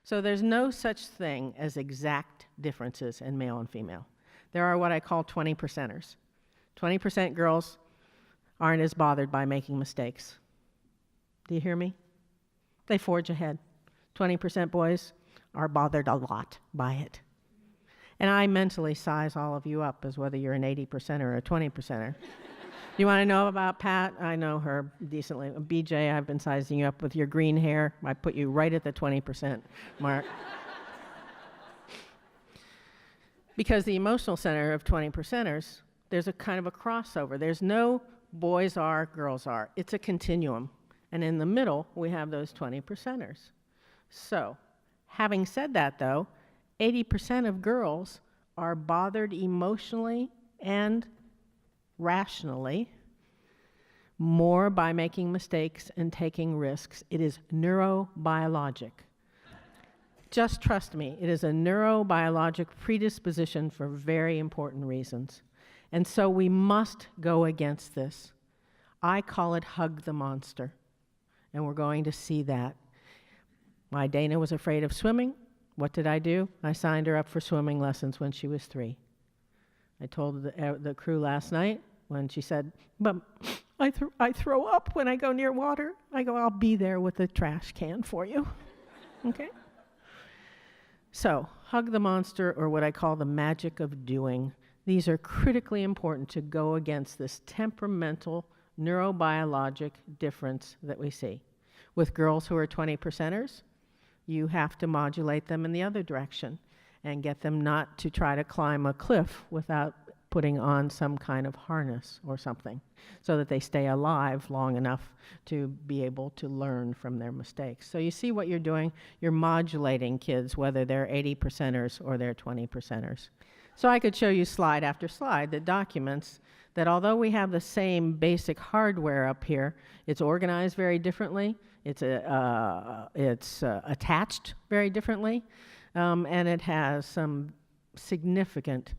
So there's no such thing as exact differences in male and female. There are what I call 20%ers. 20% girls aren't as bothered by making mistakes. Do you hear me? They forge ahead. 20% boys are bothered a lot by it. And I mentally size all of you up as whether you're an 80% or a 20%er. You want to know about Pat? I know her decently. BJ, I've been sizing you up with your green hair. I put you right at the 20% mark. Because the emotional center of 20%ers, there's a kind of a crossover. There's no boys are, girls are. It's a continuum. And in the middle, we have those 20%ers. So, having said that though, 80% of girls are bothered emotionally and rationally more by making mistakes and taking risks. It is neurobiologic. Just trust me, it is a neurobiologic predisposition for very important reasons. And so we must go against this. I call it hug the monster. And we're going to see that. My Dana was afraid of swimming. What did I do? I signed her up for swimming lessons when she was 3. I told the crew last night when she said, "But I throw up when I go near water." I go, "I'll be there with a trash can for you." Okay? So, hug the monster, or what I call the magic of doing. These are critically important to go against this temperamental, neurobiologic difference that we see. With girls who are 20%ers, you have to modulate them in the other direction and get them not to try to climb a cliff without putting on some kind of harness or something so that they stay alive long enough to be able to learn from their mistakes. So you see what you're doing? You're modulating kids, whether they're 80%ers or they're 20%ers. So I could show you slide after slide that documents that although we have the same basic hardware up here, it's organized very differently, it's attached very differently, and it has some significant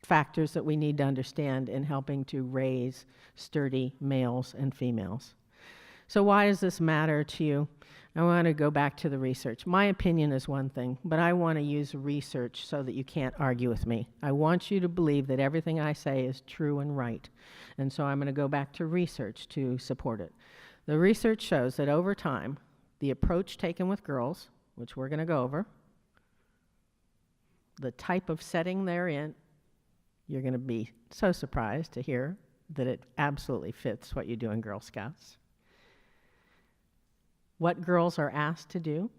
factors that we need to understand in helping to raise sturdy males and females. So why does this matter to you? I want to go back to the research. My opinion is one thing, but I want to use research so that you can't argue with me. I want you to believe that everything I say is true and right. And so I'm going to go back to research to support it. The research shows that over time, the approach taken with girls, which we're going to go over, the type of setting they're in, you're going to be so surprised to hear that it absolutely fits what you do in Girl Scouts. What girls are asked to do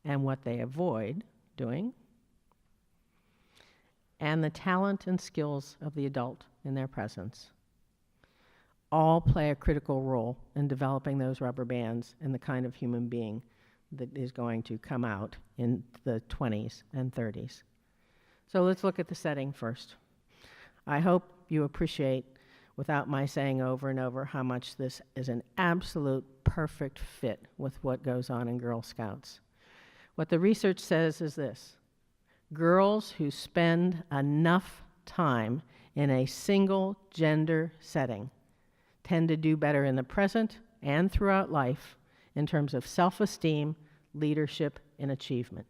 and what they avoid doing, and the talent and skills of the adult in their presence all play a critical role in developing those rubber bands and the kind of human being that is going to come out in the 20s and 30s. So let's look at the setting first. I hope you appreciate, without my saying over and over, how much this is an absolute perfect fit with what goes on in Girl Scouts. What the research says is this: girls who spend enough time in a single gender setting tend to do better in the present and throughout life in terms of self-esteem, leadership, and achievement.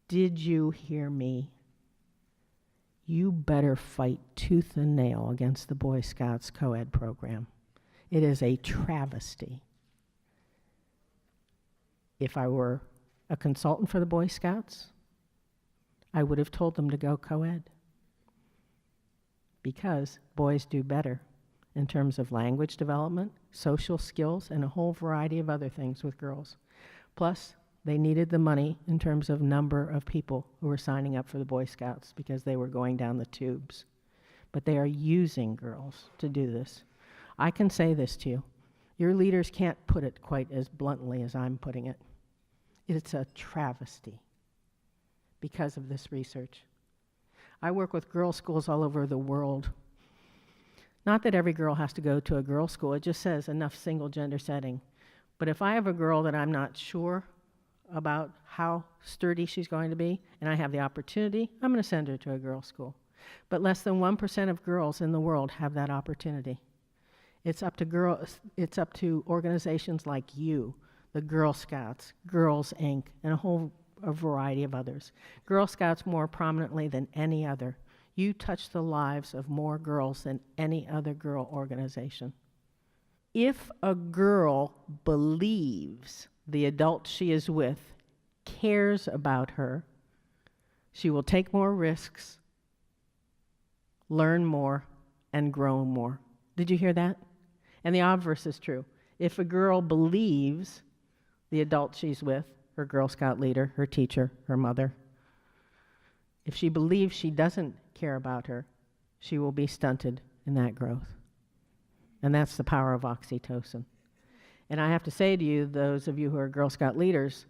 Did you hear me? You better fight tooth and nail against the Boy Scouts co-ed program. It is a travesty. If I were a consultant for the Boy Scouts, I would have told them to go co-ed, because boys do better in terms of language development, social skills, and a whole variety of other things with girls. Plus, they needed the money in terms of number of people who were signing up for the Boy Scouts because they were going down the tubes. But they are using girls to do this. I can say this to you. Your leaders can't put it quite as bluntly as I'm putting it. It's a travesty because of this research. I work with girls' schools all over the world. Not that every girl has to go to a girls' school. It just says enough single-gender setting. But if I have a girl that I'm not sure about how sturdy she's going to be, and I have the opportunity, I'm going to send her to a girls' school. But less than 1% of girls in the world have that opportunity. It's up to organizations like you the Girl Scouts, Girls Inc., and a variety of others. Girl Scouts more prominently than any other. You touch the lives of more girls than any other girl organization. If a girl believes the adult she is with cares about her, she will take more risks, learn more, and grow more. Did you hear that? And the obverse is true. If a girl believes the adult she's with, her Girl Scout leader, her teacher, her mother, if she believes she doesn't care about her, she will be stunted in that growth. And that's the power of oxytocin. And I have to say to you, those of you who are Girl Scout leaders,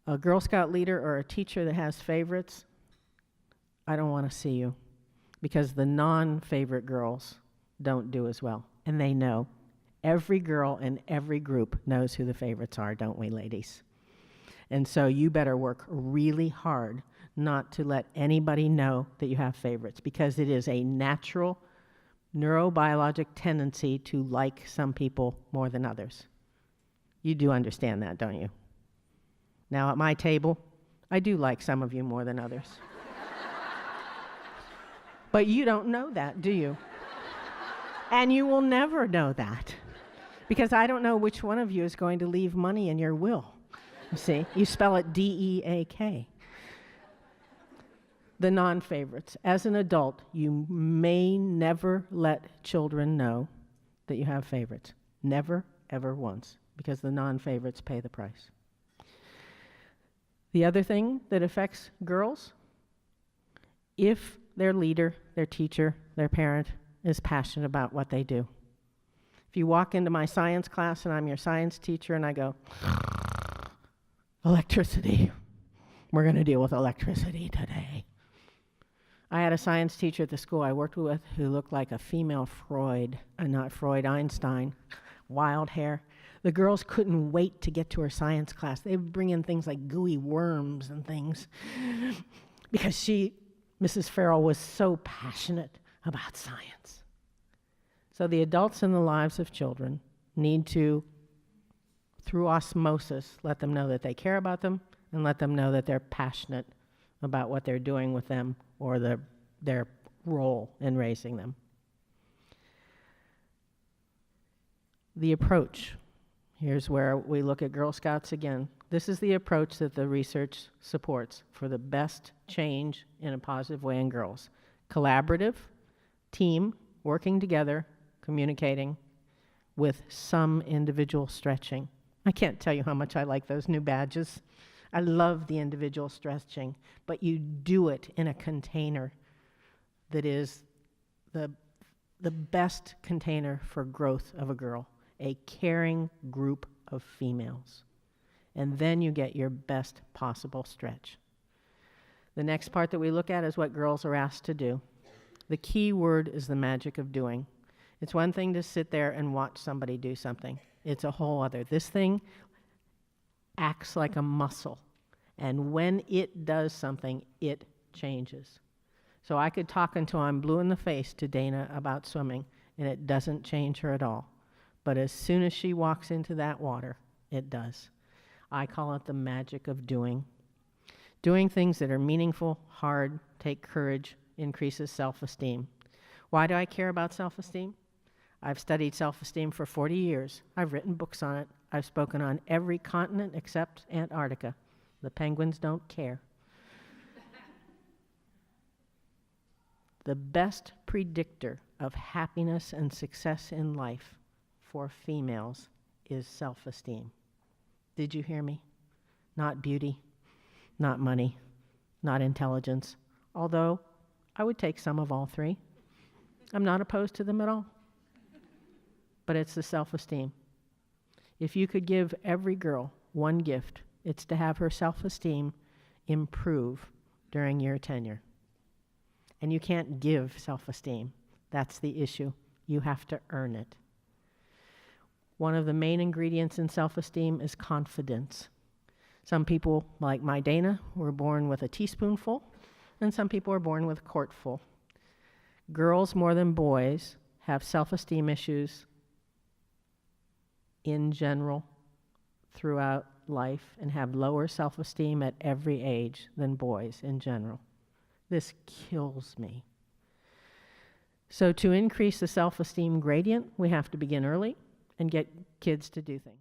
a Girl Scout leader or a teacher that has favorites, I don't want to see you, because the non-favorite girls don't do as well, and they know. Every girl in every group knows who the favorites are, don't we, ladies? And so you better work really hard not to let anybody know that you have favorites, because it is a natural neurobiologic tendency to like some people more than others. You do understand that, don't you? Now, at my table, I do like some of you more than others. But you don't know that, do you? And you will never know that, because I don't know which one of you is going to leave money in your will. You see, you spell it D-E-A-K. The non-favorites. As an adult, you may never let children know that you have favorites. Never, ever once, because the non-favorites pay the price. The other thing that affects girls, if their leader, their teacher, their parent is passionate about what they do. If you walk into my science class and I'm your science teacher and I go, electricity, we're going to deal with electricity today. I had a science teacher at the school I worked with who looked like a female Freud, not Freud, Einstein, wild hair. The girls couldn't wait to get to her science class. They would bring in things like gooey worms and things because Mrs. Farrell was so passionate about science. So the adults in the lives of children need to, through osmosis, let them know that they care about them and let them know that they're passionate about what they're doing with them or their role in raising them. The approach. Here's where we look at Girl Scouts again. This is the approach that the research supports for the best change in a positive way in girls. Collaborative, team, working together, communicating, with some individual stretching. I can't tell you how much I like those new badges. I love the individual stretching, but you do it in a container that is the best container for growth of a girl, a caring group of females. And then you get your best possible stretch. The next part that we look at is what girls are asked to do. The key word is the magic of doing. It's one thing to sit there and watch somebody do something. It's a whole other. This thing acts like a muscle. And when it does something, it changes. So I could talk until I'm blue in the face to Dana about swimming, and it doesn't change her at all. But as soon as she walks into that water, it does. I call it the magic of doing. Doing things that are meaningful, hard, take courage, increases self-esteem. Why do I care about self-esteem? I've studied self-esteem for 40 years. I've written books on it. I've spoken on every continent except Antarctica. The penguins don't care. The best predictor of happiness and success in life for females is self-esteem. Did you hear me? Not beauty, not money, not intelligence, although I would take some of all three. I'm not opposed to them at all. But it's the self-esteem. If you could give every girl one gift, it's to have her self-esteem improve during your tenure. And you can't give self-esteem. That's the issue. You have to earn it. One of the main ingredients in self-esteem is confidence. Some people, like my Dana, were born with a teaspoonful, and some people are born with a quartful. Girls more than boys have self-esteem issues in general throughout life and have lower self-esteem at every age than boys in general. This kills me. So to increase the self-esteem gradient, we have to begin early and get kids to do things.